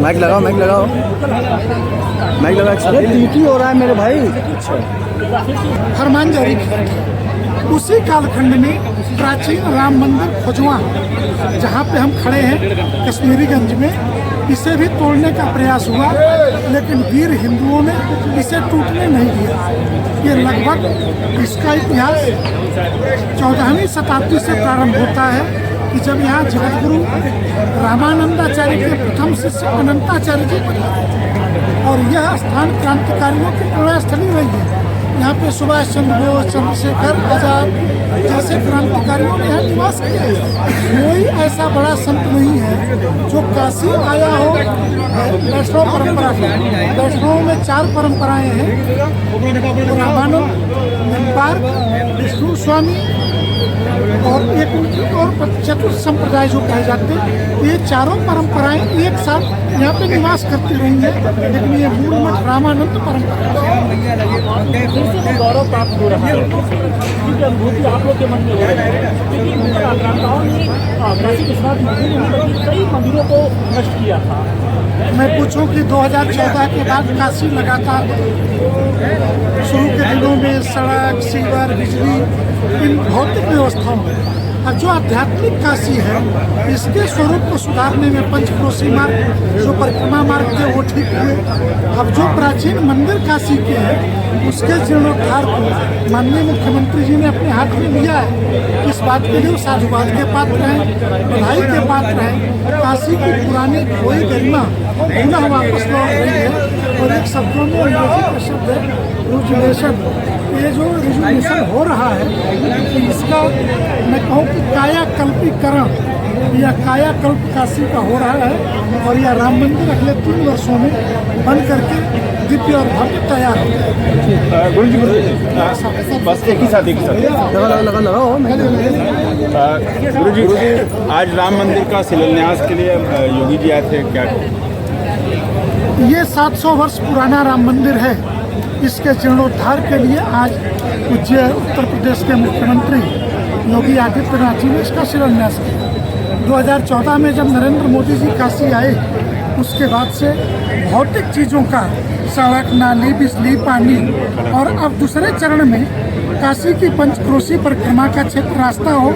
Mic लगाओ mic लगाओ mic लगाओ। ये टीटी हो रहा है मेरे भाई। फरमान जारी किया था। उसी कालखंड में प्राचीन राम मंदिर खोजवा, जहाँ पे हम खड़े हैं कश्मीरीगंज में, इसे भी तोड़ने का प्रयास हुआ, लेकिन वीर हिंदुओं ने इसे टूटने नहीं दिया। ये लगभग इसका इतिहास 14वीं शताब्दी से प्रारंभ होता है कि जब यहाँ जगतगुरु रामानंदाचार्य के प्रथम शिष्य अनंताचार्य जी बने और यह स्थान क्रांतिकारियों की प्रेरणास्थली रही है। यहाँ पे सुभाष चंद्र बोस, चंद्रशेखर आजाद जैसे क्रांतिकारियों ने यहाँ निवास किया है। कोई ऐसा बड़ा संत नहीं है जो काशी आया हो वैष्णव परंपरा की। वैष्णव में 4 परंपराएं हैं, रामानंद, निम्बार्क, विष्णु स्वामी और एक उनकी और चतुर्थ संप्रदाय जो कहे जाते हैं। ये चारों परंपराएं एक साथ यहाँ पे निवास करती रही है, लेकिन ये मूल मठ रामानंद परंपरा गौरव प्राप्त हो रहा है, क्योंकि अनुभूति आप लोग के मन में हो रही है। क्योंकि आक्रांताओं ने काशी विश्वनाथ मंदिर में बल्कि कई मंदिरों को नष्ट किया था। मैं पूछूं कि 2014 के बाद काशी लगातार शुरू के दिनों में सड़क, सीवर, बिजली, इन भौतिक व्यवस्थाओं में, अब जो आध्यात्मिक काशी है इसके स्वरूप को सुधारने में पंचक्रोशी मार्ग जो परिक्रमा मार्ग थे वो ठीक हुए। अब जो प्राचीन मंदिर काशी के हैं उसके जीर्णोद्धार को माननीय मुख्यमंत्री जी ने अपने हाथ में लिया है। इस बात के लिए साधुवाद के पात्र हैं, बधाई के पात्र हैं। काशी की पुरानी खोई गरिमा पुनः वापस लौट रही है। और एक शब्दों में अंग्रेजी का शब्द है रिजुवेनेशन। ये जो रिजुवेनेशन हो रहा है इसका मैं कहूँ कि कायाकल्पीकरण या कायाकल्प काशी का हो रहा है। और यह राम मंदिर अगले 3 वर्षों में बन करके दिव्य और भव्य तैयार हो जाए। गुरु जी बस एक ही साथ लगाओ। गुरु जी आज राम मंदिर का शिलान्यास के लिए योगी जी आए थे, क्या? ये 700 वर्ष पुराना राम मंदिर है। इसके जीर्णोद्धार के लिए आज पूज्य उत्तर प्रदेश के मुख्यमंत्री योगी आदित्यनाथ जी ने इसका शिलान्यास किया। 2014 में जब नरेंद्र मोदी जी काशी आए उसके बाद से भौतिक चीज़ों का, सड़क, नाली, बिजली, पानी, और अब दूसरे चरण में काशी की पंचक्रोशी परिक्रमा का क्षेत्र रास्ता हो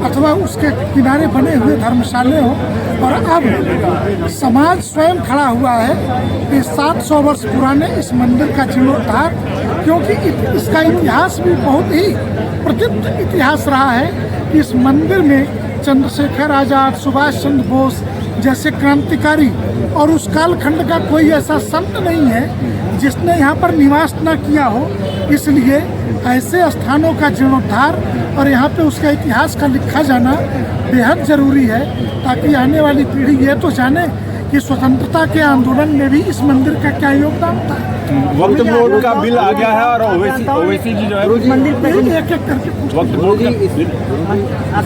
अथवा उसके किनारे बने हुए धर्मशाले हो। और अब समाज स्वयं खड़ा हुआ है कि 700 वर्ष पुराने इस मंदिर का जीर्णोद्धार, क्योंकि इसका इतिहास भी बहुत ही प्रसिद्ध इतिहास रहा है। इस मंदिर में चंद्रशेखर आजाद, सुभाष चंद्र बोस जैसे क्रांतिकारी और उस कालखंड का कोई ऐसा संत नहीं है जिसने यहाँ पर निवास न किया हो। इसलिए ऐसे स्थानों का जीर्णोद्धार और यहाँ पे उसका इतिहास का लिखा जाना बेहद ज़रूरी है, ताकि आने वाली पीढ़ी ये तो जाने कि स्वतंत्रता के आंदोलन में भी इस मंदिर का क्या योगदान था। वक्फ बोर्ड का बिल आ गया है और ओवैसी जी जो है मंदिर पे एक एक करके वक्फ बोर्ड का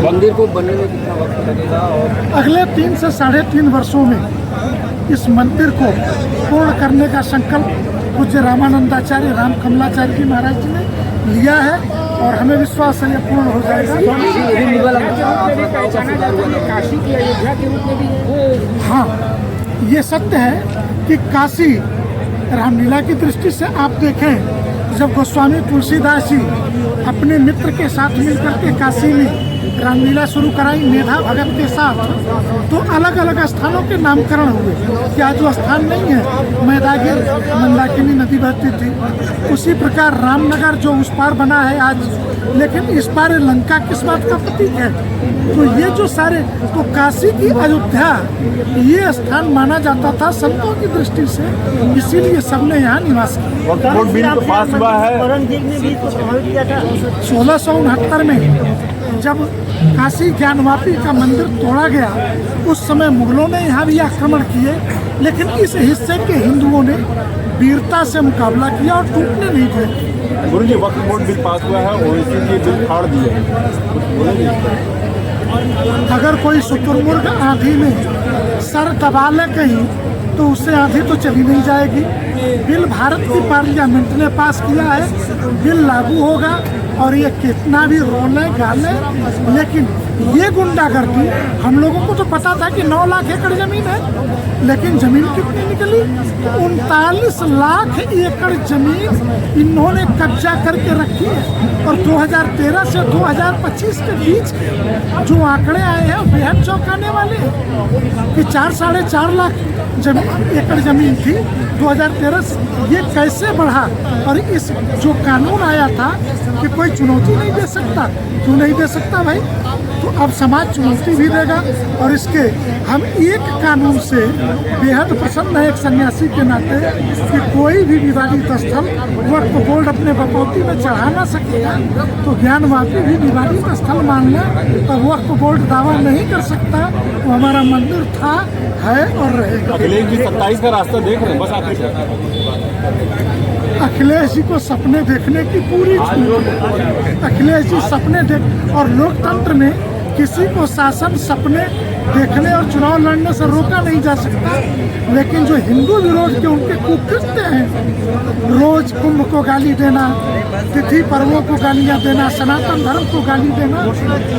मंदिर को बनने में कितना वक्त लगेगा? और अगले 3 से 3.5 वर्षों में इस मंदिर को पूर्ण करने का संकल्प पूज्य रामानंदाचार्य, राम कमलाचार्य जी महाराज जी ने लिया है और हमें विश्वास है ये पूर्ण हो जाएगा। काशी की अयोध्या के रूप में भी हाँ, ये सत्य है कि काशी रामलीला की दृष्टि से आप देखें, जब गोस्वामी तुलसीदास जी अपने मित्र के साथ मिलकर के काशी में रामलीला शुरू कराई मेधा भगत के साथ, तो अलग अलग स्थानों के नामकरण हुए। क्या जो स्थान नहीं है मैदागिर मंदाकिनी नदी बहती थी, उसी प्रकार रामनगर जो उस पार बना है आज, लेकिन इस पार लंका किस बात का प्रतीक है? तो ये जो सारे, तो काशी की अयोध्या ये स्थान माना जाता था संतों की दृष्टि से, इसीलिए सबने यहाँ निवास किया। वक्फ बोर्ड बिल पास हुआ है। 1669 में जब काशी ज्ञानवापी का मंदिर तोड़ा गया, उस समय मुगलों ने यहाँ भी आक्रमण किए, लेकिन इस हिस्से के हिंदुओं ने वीरता से मुकाबला किया और टूटने नहीं दिए। गुरु जी वक्फ बोर्ड बिल पास हुआ है, ओवैसी जी बिल फाड़ दिए, अगर कोई शुतुरमुर्ग आंधी में सर दबा ले कहीं तो उससे आंधी तो चली नहीं जाएगी। बिल भारत की पार्लियामेंट ने पास किया है, बिल लागू होगा और ये कितना भी रोले गाले, लेकिन ये गुंडागर्दी, हम लोगों को तो पता था कि 9 लाख एकड़ जमीन है, लेकिन जमीन कितनी निकली? 39 लाख एकड़ जमीन इन्होंने कब्जा करके रखी है। और 2013 से 2025 के बीच जो आंकड़े आए हैं बेहद चौंकाने वाले हैं कि 4-4.5 लाख एकड़ जमीन थी 2013 से। ये कैसे बढ़ा? और इस जो कानून आया था कि कोई चुनौती नहीं दे सकता, क्यों नहीं दे सकता भाई? तो अब समाज चुनौती भी देगा। और इसके हम एक कानून से बेहद प्रसन्न है एक सन्यासी के नाते कि कोई भी विवादित स्थल वक्फ बोर्ड अपने बकौती में चढ़ा ना सकेगा। तो ज्ञानवापी भी विवादित स्थल मान लें और वक्फ बोर्ड दावा नहीं कर सकता। वो हमारा मंदिर था, है और रहेगा। अखिलेश जी 27 का रास्ता देख रहे हैं, बस आखिर अखिलेश जी को सपने देखने की पूरी छूट है। अखिलेश जी सपने देख, और लोकतंत्र में किसी को शासन सपने देखने और चुनाव लड़ने से रोका नहीं जा सकता। लेकिन जो हिंदू विरोध के उनके कुकृत्य हैं, रोज कुंभ को गाली देना, तिथि पर्वों को गालियां देना, सनातन धर्म को गाली देना,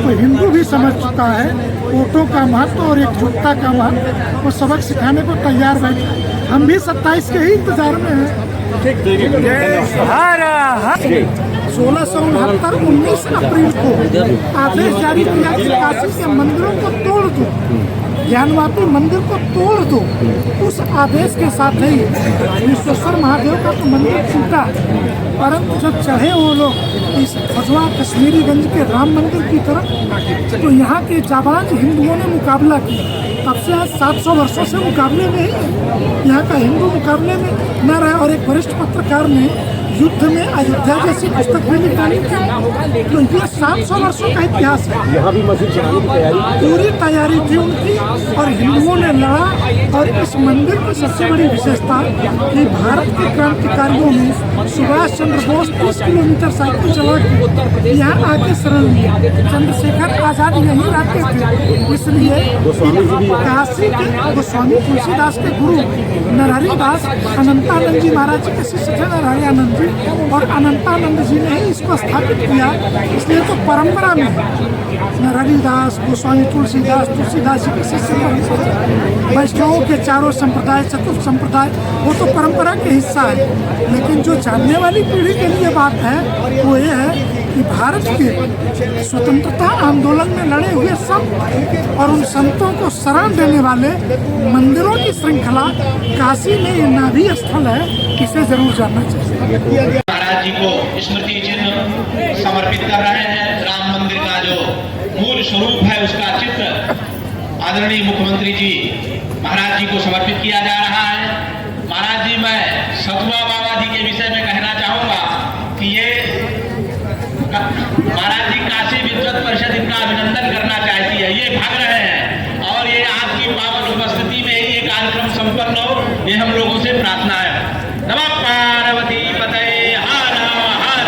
तो हिंदू भी समझ चुका है वोटों का महत्व और एकजुटता का महत्व। वो सबक सिखाने को तैयार बैठे। हम भी 27 के ही इंतजार में हैं। 1669 19 अप्रैल को आदेश जारी किया कि काशी के मंदिरों को तोड़ दो, ज्ञानवापी मंदिर को तोड़ दो। उस आदेश के साथ ही विश्वेश्वर महादेव का तो मंदिर टूटा, परंतु जब चढ़े वो लोग इस खजवा कश्मीरीगंज के राम मंदिर की तरफ, तो यहाँ के जाबाज हिंदुओं ने मुकाबला किया। तब से आज 700 वर्षों से मुकाबले में ही है। यहाँ का हिंदू मुकाबले में न रहा। और एक वरिष्ठ पत्रकार ने युद्ध में अयोध्या जैसी पुस्तक भी निकाली थी। तो ये 700 वर्षों का इतिहास है। यहाँ भी मस्जिद बनाने की तैयारी, पूरी तैयारी थी उनकी और हिंदुओं ने लड़ा। और इस मंदिर की सबसे बड़ी विशेषता कि भारत के क्रांतिकारियों में सुभाष चंद्र बोस 30 किलोमीटर साइकिल चला के यहाँ आके शरण लिया। चंद्रशेखर आजाद यहीं रहते थे, इसलिए काशी के गोस्वामी तुलसीदास के गुरु नरहरि दास अनंतानंद जी महाराज के शिष्य थे, नरहरि आनंद जी, और अनंतानंद जी ने ही इसको स्थापित किया। इसलिए तो परंपरा में नरहरि दास, गोस्वामी तुलसीदास जी के शिष्य, वैष्णवों के चारों संप्रदाय, चतुर्थ संप्रदाय, वो तो परंपरा के हिस्सा है। लेकिन जो जानने वाली पीढ़ी के लिए बात है वो ये है कि भारत के स्वतंत्रता आंदोलन में लड़े हुए संत और उन संतों को शरण देने वाले मंदिरों की श्रृंखला काशी में ये नाभि स्थल है, इसे जरूर जानना चाहिए। महाराज जी को स्मृति चिन्ह समर्पित कर रहे हैं। राम मंदिर का जो मूल स्वरूप है उसका चित्र आदरणीय मुख्यमंत्री जी महाराज जी को समर्पित किया जा रहा है। महाराज जी, मैं सतुआ बाबा जी के विषय में कहना चाहूंगा कि ये महाराज जी काशी विद्वत परिषद इनका अभिनंदन करना चाहती है। ये भाग रहे हैं और ये आपकी पावन उपस्थिति में ही ये कार्यक्रम संपन्न हो, ये हम लोगों से प्रार्थना है। नमः पार्वती पतये हर हर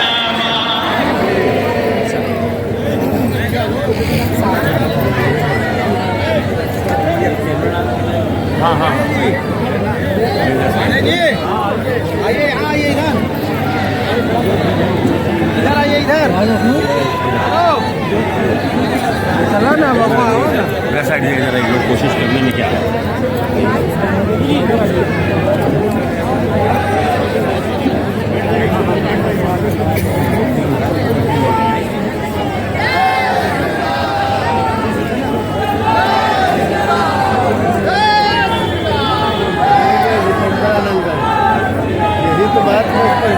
साइड जरा एक लोग कोशिश करने में क्या है। यही तो बात है।